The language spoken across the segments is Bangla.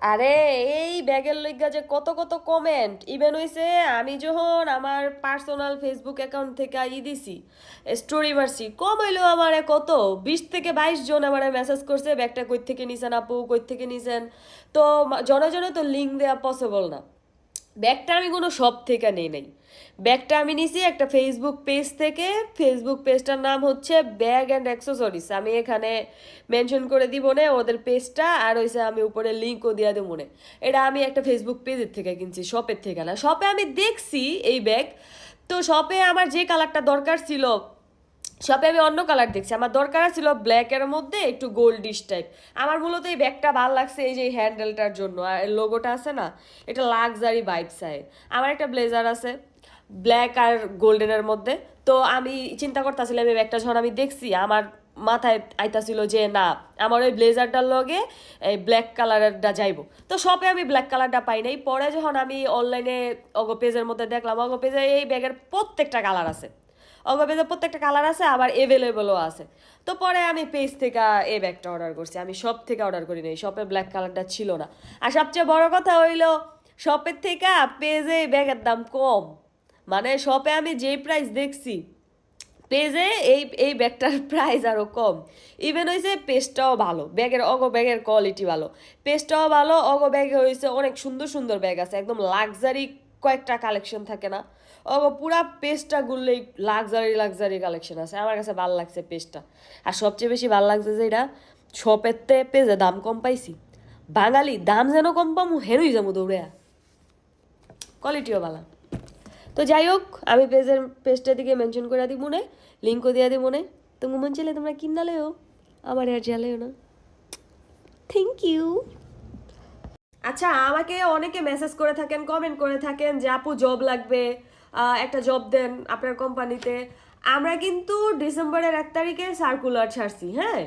আরে এই ব্যাগের লইগা যে কত কত কমেন্ট ইভেন হইছে। আমি যখন আমার পার্সোনাল ফেসবুক অ্যাকাউন্ট থেকে দিছি স্টোরি মারছি, কম হইলেও আমারে কত 20 থেকে 22 জন আমারে মেসেজ করছে ব্যাগটা কই থেকে নিছেন আপু, কই থেকে নিছেন। তো জনে জনে তো লিঙ্ক দেওয়া পসিবল না। ব্যাগটা আমি কোনো শপ থেকে নেই নাই, ব্যাগটা আমি নিছি একটা ফেসবুক পেজ থেকে। ফেসবুক পেজটার নাম হচ্ছে ব্যাগ অ্যান্ড অ্যাক্সেসরিজ। আমি এখানে মেনশন করে দিব না ওদের পেজটা, আর হইছে আমি উপরে লিঙ্কও দিয়ে দেবো মনে। এটা আমি একটা ফেসবুক পেজের থেকে কিনছি, শপের থেকে না। শপে আমি দেখছি এই ব্যাগ, তো শপে আমার যে কালারটা দরকার ছিল শপে আমি অন্য কালার দেখছি, আমার দরকার ছিল ব্ল্যাকের মধ্যে একটু গোল্ডিশ টাইপ। আমার মূলত এই ব্যাগটা ভালো লাগছে এই যে এই হ্যান্ডেলটার জন্য, আর লোগোটা আছে না, এটা লাক্সারি ভাইবস আয়। আমার একটা ব্লেজার আছে ব্ল্যাক আর গোল্ডেনের মধ্যে, তো আমি চিন্তা করতেছিলাম এই ব্যাগটা যখন আমি দেখছি আমার মাথায় আইতাছিল যে না, আমার ওই ব্লেজারটার লগে এই ব্ল্যাক কালারটা যাইবো। তো শপে আমি ব্ল্যাক কালারটা পাই নাই, পরে যখন আমি অনলাইনে অগো পেজের মধ্যে দেখলাম অগো পেজে এই ব্যাগের প্রত্যেকটা কালার আছে, অগো প্রত্যেকটা কালার আছে, আবার এভেলেবলও আছে। তো পরে আমি পেজ থেকে এই ব্যাগটা অর্ডার করছি, আমি শপ থেকে অর্ডার করি নাই, শপে ব্ল্যাক কালারটা ছিল না। আর সবচেয়ে বড় কথা হইলো শপের থেকে পেজে এই ব্যাগের দাম কম। মানে শপে আমি যেই প্রাইস দেখছি পেজে এই ব্যাগটার প্রাইস আরও কম। ইভেন হয়েছে পেজটাও ভালো, ব্যাগের ব্যাগের কোয়ালিটি ভালো, পেজটাও ভালো। ব্যাগে হয়েছে অনেক সুন্দর সুন্দর ব্যাগ আছে, একদম লাক্সারি কয়েকটা কালেকশন থাকে না, পুরা পেজটা গুললেই লাক্সারি লাক্সারি কালেকশন আছে। আমার কাছে ভালো লাগছে পেজটা। আর সবচেয়ে বেশি ভালো লাগছে যে এটা শপেরতে পেজে দাম কম পাইছি। বাঙালি দাম যেন কম পামু হেনই যাবো দৌড়ে, কোয়ালিটিও ভালো। তো যাই হোক, আমি পেজটার দিকে মেনশন করে দিই মনে, লিঙ্কও দিয়ে দিই মনে। তুমি মন চাইলে তোমরা কিনালেও আমার আর জ্বালেও না। Thank you. আচ্ছা, আমাকে অনেকে মেসেজ করে থাকেন, কমেন্ট করে থাকেন যে আপু জব লাগবে, একটা জব দেন আপনার কোম্পানিতে। আমরা কিন্তু ডিসেম্বরের 1 তারিখে সার্কুলার ছাড়ছি, হ্যাঁ।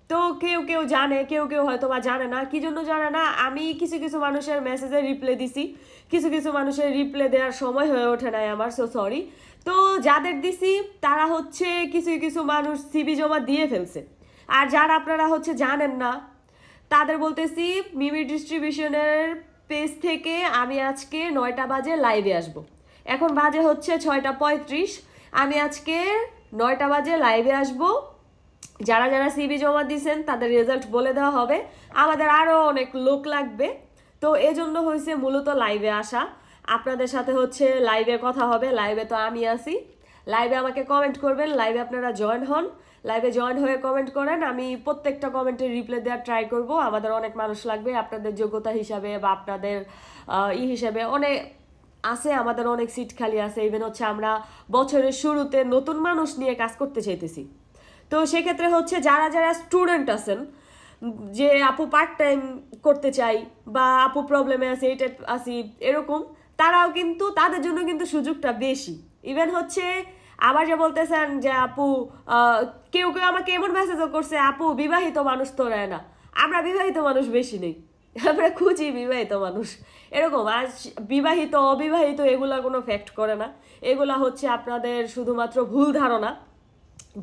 তো কেউ কেউ জানে, কেউ কেউ হয়তো বা জানে না। কি জন্য জানে না, আমি কিছু কিছু মানুষের মেসেজে রিপ্লাই দিছি, কিছু কিছু মানুষের রিপ্লাই দেওয়ার সময় হয়ে ওঠে নাই আমার, সো সরি। তো যাদের দিছি তারা হচ্ছে কিছু কিছু মানুষ সিভি জমা দিয়ে ফেলছে। আর যারা আপনারা হচ্ছে জানেন না তাদের বলতেছি, মিমি ডিস্ট্রিবিউশনের পেজ থেকে আমি আজকে 9টা বাজে লাইভে আসব। এখন বাজে হচ্ছে 6টা 35। আমি আজকে 9টা বাজে লাইভে আসব। যারা যারা সিভি জমা দিয়েছেন তাদের রেজাল্ট বলে দেওয়া হবে। আমাদের আরও অনেক লোক লাগবে, তো এজন্য হয়েছে মূলত লাইভে আসা। আপনাদের সাথে হচ্ছে লাইভে কথা হবে, লাইভে তো আমি আসি। লাইভে আমাকে কমেন্ট করবেন, লাইভে আপনারা জয়েন হন, লাইভে জয়েন হয়ে কমেন্ট করেন। আমি প্রত্যেকটা কমেন্টের রিপ্লাই দেওয়ার ট্রাই করব। আমাদের অনেক মানুষ লাগবে, আপনাদের যোগ্যতা হিসাবে বা আপনাদের হিসাবে অনেক আছে, আমাদের অনেক সিট খালি আছে। ইভেন হচ্ছে আমরা বছরের শুরুতে নতুন মানুষ নিয়ে কাজ করতে চাইতেছি। তো সেক্ষেত্রে হচ্ছে যারা যারা স্টুডেন্ট আছেন, যে আপু পার্ট টাইম করতে চাই বা আপু প্রবলেমে আছে এই টাইপ আসি এরকম, তারাও কিন্তু, তাদের জন্য কিন্তু সুযোগটা বেশি। ইভেন হচ্ছে আবার যে বলতেছেন যে আপু, কেউ কেউ আমাকে এমন মেসেজও করছে আপু বিবাহিত মানুষ তো রায় না। আমরা বিবাহিত মানুষ বেশি নেই, আমরা খুঁজি বিবাহিত মানুষ এরকম। আজ বিবাহিত অবিবাহিত এগুলা কোনো ফ্যাক্ট করে না, এগুলা হচ্ছে আপনাদের শুধুমাত্র ভুল ধারণা।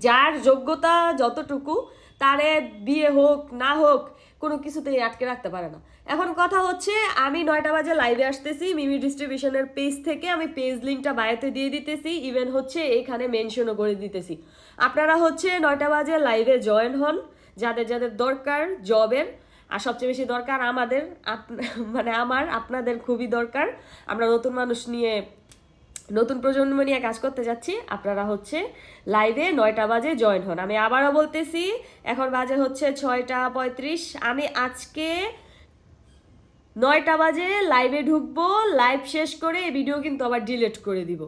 যার যোগ্যতা যতটুকু, তারে বিয়ে হোক না হোক কোনো কিছুতেই আটকে রাখতে পারে না। এখন কথা হচ্ছে আমি 9টা বাজে লাইভে আসতেছি মিমি ডিস্ট্রিবিউশনের পেজ থেকে, আমি পেজ লিঙ্কটা বায়োতে দিয়ে দিতেছি, ইভেন হচ্ছে এখানে মেনশনও করে দিতেছি। আপনারা হচ্ছে 9টা বাজে লাইভে জয়েন হন, যাদের যাদের দরকার জবের। আর সবচেয়ে বেশি দরকার আমাদের, মানে আপনাদের খুবই দরকার। আমরা নতুন মানুষ নিয়ে, নতুন প্রজন্ম নিয়ে কাজ করতে যাচ্ছি। আপনারা হচ্ছে লাইভে 9টা বাজে জয়েন হন। আমি আবারও বলতেছি, এখন বাজে হচ্ছে 6টা 35। আমি আজকে 9টা বাজে লাইভে ঢুকবো, লাইভ শেষ করে এই ভিডিও কিন্তু আবার ডিলিট করে দিব।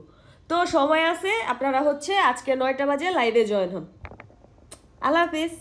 তো সময় আছে, আপনারা হচ্ছে আজকে 9টা বাজে লাইভে জয়েন হন। আল্লাহ হাফিজ।